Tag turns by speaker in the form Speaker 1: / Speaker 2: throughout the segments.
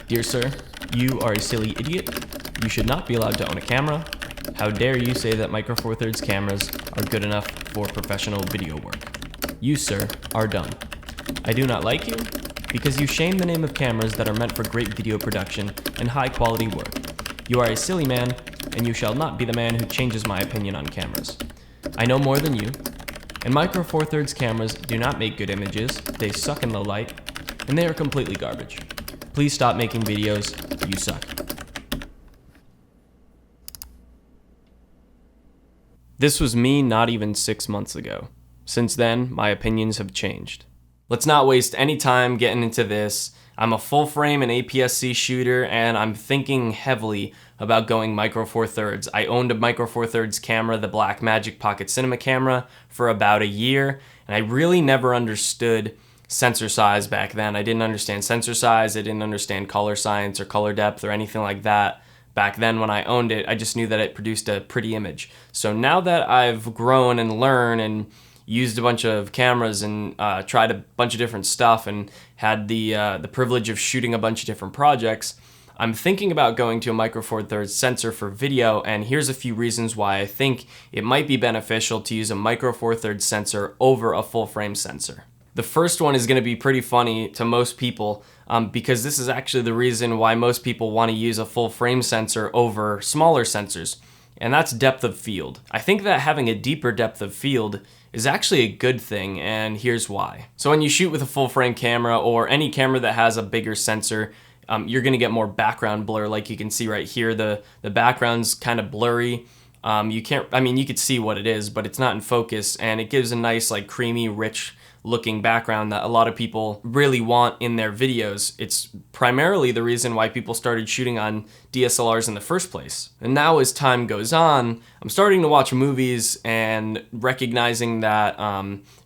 Speaker 1: Dear sir, you are a silly idiot. You should not be allowed to own a camera. How dare you say that Micro Four Thirds cameras are good enough for professional video work? You, sir, are dumb. I do not like you because you shame the name of cameras that are meant for great video production and high quality work. You are a silly man, and you shall not be the man who changes my opinion on cameras. I know more than you, and Micro Four Thirds cameras do not make good images, they suck in low light, and they are completely garbage. Please stop making videos, you suck. This was me not even 6 months ago. Since then, my opinions have changed. Let's not waste any time getting into this. I'm a full frame and aps-c shooter, and I'm thinking heavily about going Micro Four Thirds. I owned a Micro Four Thirds camera, the Blackmagic Pocket Cinema camera, for about a year, and I really never understood sensor size back then. I didn't understand sensor size, I didn't understand color science or color depth or anything like that. Back then when I owned it, I just knew that it produced a pretty image. So now that I've grown and learned and used a bunch of cameras and tried a bunch of different stuff and had the privilege of shooting a bunch of different projects, I'm thinking about going to a Micro Four Thirds sensor for video, and here's a few reasons why I think it might be beneficial to use a Micro Four Thirds sensor over a full frame sensor. The first one is going to be pretty funny to most people because this is actually the reason why most people want to use a full frame sensor over smaller sensors, and that's depth of field. I think that having a deeper depth of field is actually a good thing, and here's why. So when you shoot with a full frame camera or any camera that has a bigger sensor, you're going to get more background blur. Like you can see right here, the background's kind of blurry. You could see what it is, but it's not in focus, and it gives a nice like creamy, rich looking background that a lot of people really want in their videos. It's primarily the reason why people started shooting on DSLRs in the first place. And now as time goes on, I'm starting to watch movies and recognizing that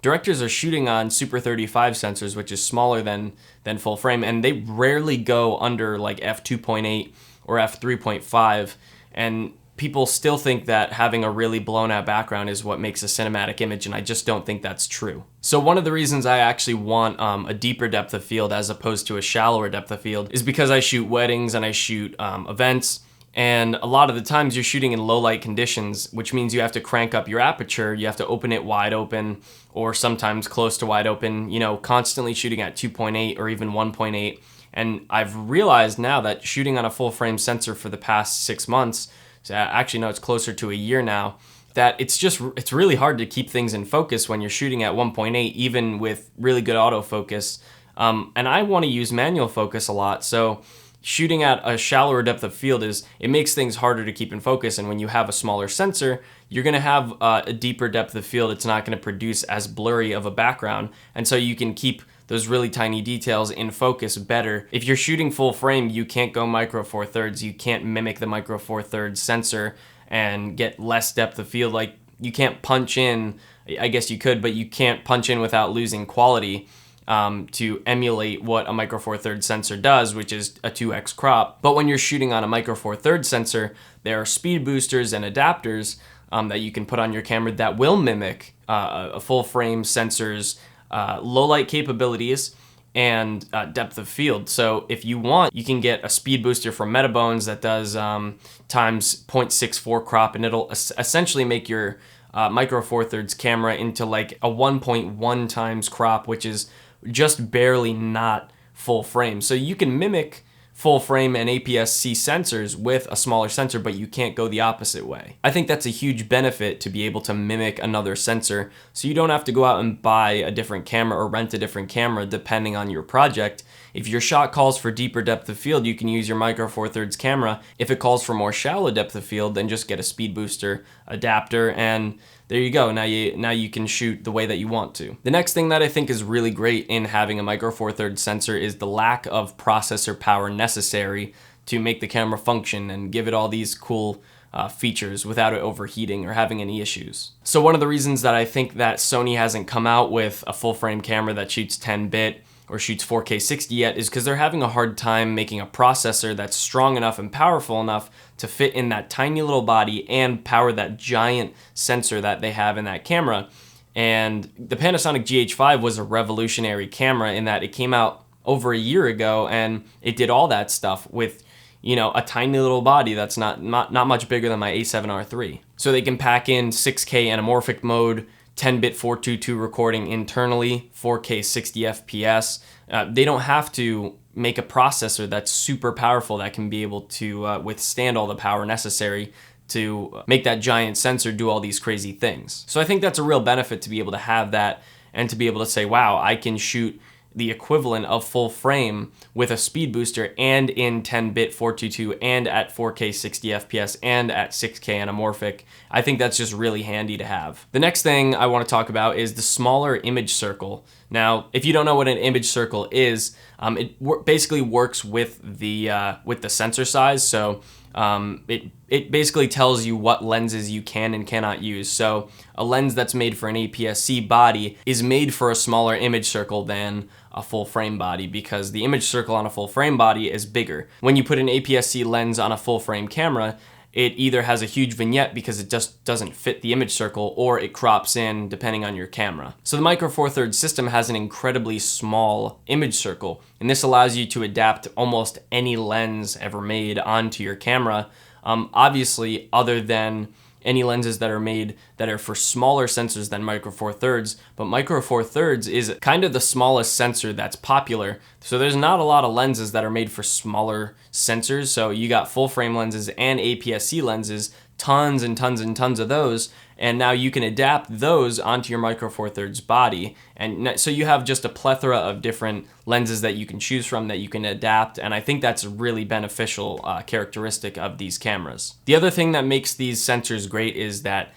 Speaker 1: directors are shooting on Super 35 sensors, which is smaller than full frame, and they rarely go under like f2.8 or f3.5, and people still think that having a really blown out background is what makes a cinematic image, and I just don't think that's true. So one of the reasons I actually want a deeper depth of field as opposed to a shallower depth of field is because I shoot weddings and I shoot events, and a lot of the times you're shooting in low light conditions, which means you have to crank up your aperture, you have to open it wide open or sometimes close to wide open, constantly shooting at 2.8 or even 1.8. And I've realized now that shooting on a full frame sensor for the past 6 months, actually no, it's closer to a year now, that it's really hard to keep things in focus when you're shooting at 1.8, even with really good autofocus. And I want to use manual focus a lot, so shooting at a shallower depth of field it makes things harder to keep in focus. And when you have a smaller sensor, you're going to have a deeper depth of field. It's not going to produce as blurry of a background, and so you can keep those really tiny details in focus better. If you're shooting full frame, you can't go Micro Four Thirds. You can't mimic the Micro Four Thirds sensor and get less depth of field. Like, you can't punch in, I guess you could, but you can't punch in without losing quality to emulate what a Micro Four Thirds sensor does, which is a 2x crop. But when you're shooting on a Micro Four Thirds sensor, there are speed boosters and adapters that you can put on your camera that will mimic a full frame sensor's low light capabilities and depth of field. So if you want, you can get a speed booster from Metabones that does times 0.64 crop, and it'll essentially make your Micro Four Thirds camera into like a 1.1 times crop, which is just barely not full frame. So you can mimic full frame and aps-c sensors with a smaller sensor, but you can't go the opposite way. I think that's a huge benefit, to be able to mimic another sensor, so you don't have to go out and buy a different camera or rent a different camera depending on your project. If your shot calls for deeper depth of field, you can use your Micro Four Thirds camera. If it calls for more shallow depth of field, then just get a speed booster adapter, and there you go. Now you can shoot the way that you want to. The next thing that I think is really great in having a Micro Four Thirds sensor is the lack of processor power necessary to make the camera function and give it all these cool features without it overheating or having any issues. So one of the reasons that I think that Sony hasn't come out with a full frame camera that shoots 10-bit or shoots 4K 60 yet is because they're having a hard time making a processor that's strong enough and powerful enough to fit in that tiny little body and power that giant sensor that they have in that camera. And the Panasonic GH5 was a revolutionary camera in that it came out over a year ago, and it did all that stuff with, a tiny little body that's not much bigger than my A7R III. So they can pack in 6K anamorphic mode, 10-bit 422 recording internally, 4K 60 FPS. They don't have to make a processor that's super powerful that can be able to withstand all the power necessary to make that giant sensor do all these crazy things. So I think that's a real benefit to be able to have that and to be able to say, wow, I can shoot the equivalent of full frame with a speed booster and in 10-bit 422 and at 4K 60 FPS and at 6K anamorphic. I think that's just really handy to have. The next thing I want to talk about is the smaller image circle. Now, if you don't know what an image circle is, it basically works with the sensor size. So it basically tells you what lenses you can and cannot use. So a lens that's made for an aps-c body is made for a smaller image circle than a full frame body, because the image circle on a full frame body is bigger. When you put an aps-c lens on a full frame camera, it either has a huge vignette because it just doesn't fit the image circle, or it crops in depending on your camera. So the Micro Four Thirds system has an incredibly small image circle, and this allows you to adapt almost any lens ever made onto your camera. Obviously, other than any lenses that are made that are for smaller sensors than Micro Four Thirds, but Micro Four Thirds is kind of the smallest sensor that's popular. So there's not a lot of lenses that are made for smaller sensors. So you got full frame lenses and aps-c lenses, tons and tons and tons of those, and now you can adapt those onto your Micro Four Thirds body. And so you have just a plethora of different lenses that you can choose from that you can adapt, and I think that's a really beneficial characteristic of these cameras. The other thing that makes these sensors great is that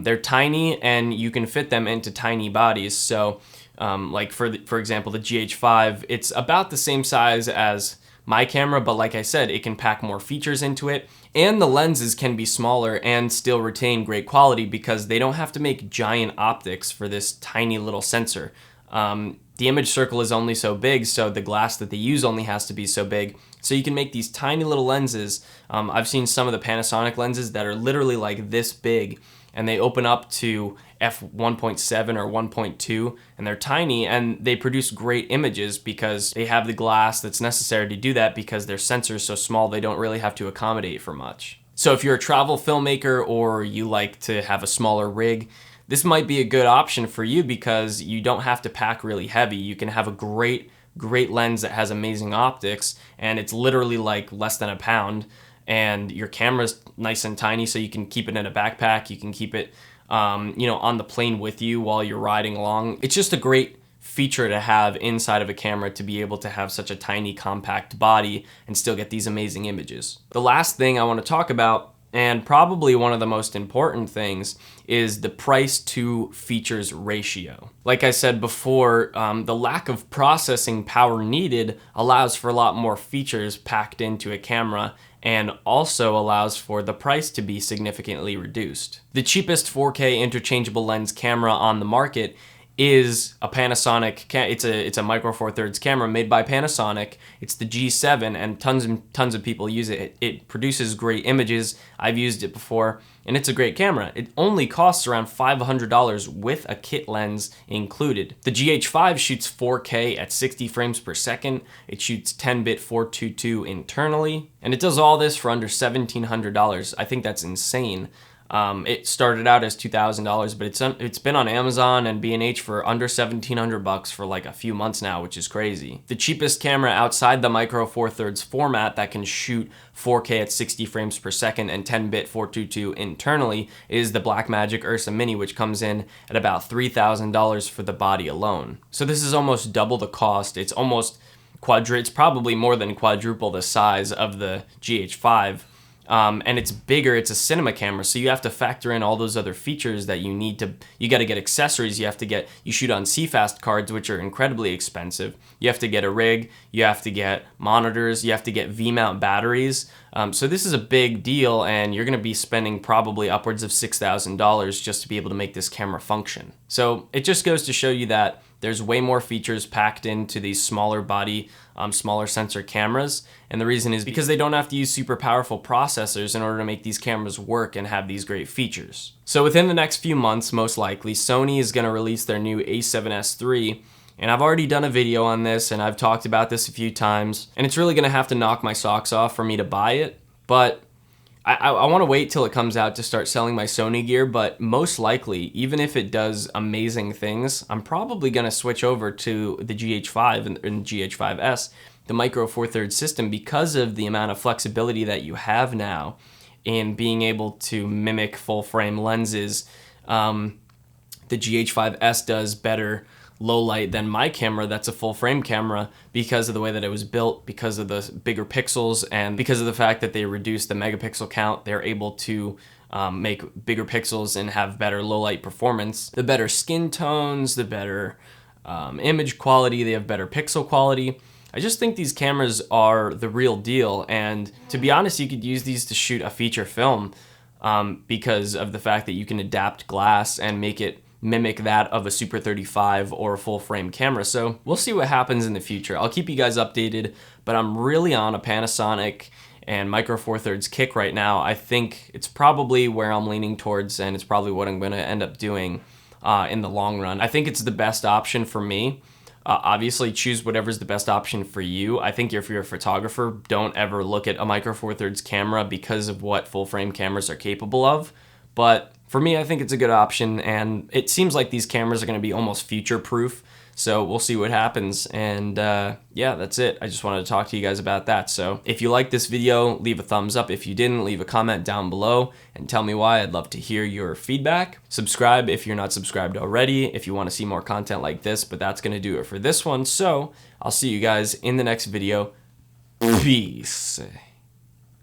Speaker 1: they're tiny and you can fit them into tiny bodies. So like for example, the GH5, it's about the same size as my camera, but like I said, it can pack more features into it, and the lenses can be smaller and still retain great quality because they don't have to make giant optics for this tiny little sensor. The image circle is only so big, so the glass that they use only has to be so big. So you can make these tiny little lenses. I've seen some of the Panasonic lenses that are literally like this big, and they open up to f1.7 or 1.2, and they're tiny, and they produce great images because they have the glass that's necessary to do that, because their sensor is so small they don't really have to accommodate for much. So if you're a travel filmmaker or you like to have a smaller rig, this might be a good option for you because you don't have to pack really heavy. You can have a great lens that has amazing optics, and it's literally like less than a pound, and your camera's nice and tiny, so you can keep it in a backpack. You can keep it on the plane with you while you're riding along. It's just a great feature to have inside of a camera, to be able to have such a tiny compact body and still get these amazing images. The last thing I want to talk about, and probably one of the most important things, is the price to features ratio. Like I said before, the lack of processing power needed allows for a lot more features packed into a camera, and also allows for the price to be significantly reduced. The cheapest 4K interchangeable lens camera on the market is a Panasonic, it's a Micro Four Thirds camera made by Panasonic. It's the G7, and tons of people use it. It produces great images. I've used it before, and it's a great camera. It only costs around $500 with a kit lens included. The GH5 shoots 4K at 60 frames per second. It shoots 10-bit 422 internally, and it does all this for under $1,700. I think that's insane. It started out as $2,000, but it's been on Amazon and B&H for under $1,700 for like a few months now, which is crazy. The cheapest camera outside the Micro Four Thirds format that can shoot 4K at 60 frames per second and 10-bit 422 internally is the Blackmagic Ursa Mini, which comes in at about $3,000 for the body alone. So this is almost double the cost. It's almost it's probably more than quadruple the size of the GH5. And it's bigger, it's a cinema camera, so you have to factor in all those other features that you need to, you got to get accessories, you shoot on CFast cards, which are incredibly expensive. You have to get a rig, you have to get monitors, you have to get V-mount batteries. So this is a big deal, and you're going to be spending probably upwards of $6,000 just to be able to make this camera function. So it just goes to show you that there's way more features packed into these smaller body, smaller sensor cameras. And the reason is because they don't have to use super powerful processors in order to make these cameras work and have these great features. So within the next few months, most likely, Sony is going to release their new A7S III, And I've already done a video on this and I've talked about this a few times, and it's really gonna have to knock my socks off for me to buy it. But I want to wait till it comes out to start selling my Sony gear, but most likely, even if it does amazing things, I'm probably going to switch over to the GH5 and GH5S, the Micro Four Thirds system, because of the amount of flexibility that you have now in being able to mimic full frame lenses. The GH5S does better low light than my camera that's a full frame camera because of the way that it was built, because of the bigger pixels, and because of the fact that they reduced the megapixel count. They're able to make bigger pixels and have better low light performance. The better skin tones, the better image quality, they have better pixel quality. I just think these cameras are the real deal, and to be honest, you could use these to shoot a feature film because of the fact that you can adapt glass and make it mimic that of a Super 35 or a full frame camera. So we'll see what happens in the future. I'll keep you guys updated, but I'm really on a Panasonic and Micro Four Thirds kick right now. I think it's probably where I'm leaning towards, and it's probably what I'm going to end up doing in the long run. I think it's the best option for me. Obviously, choose whatever's the best option for you. I think if you're a photographer, don't ever look at a Micro Four Thirds camera because of what full frame cameras are capable of. But for me, I think it's a good option, and it seems like these cameras are going to be almost future-proof, so we'll see what happens. And yeah, that's it. I just wanted to talk to you guys about that. So if you liked this video, leave a thumbs up. If you didn't, leave a comment down below and tell me why. I'd love to hear your feedback. Subscribe if you're not subscribed already, if you want to see more content like this, but that's going to do it for this one. So I'll see you guys in the next video. Peace.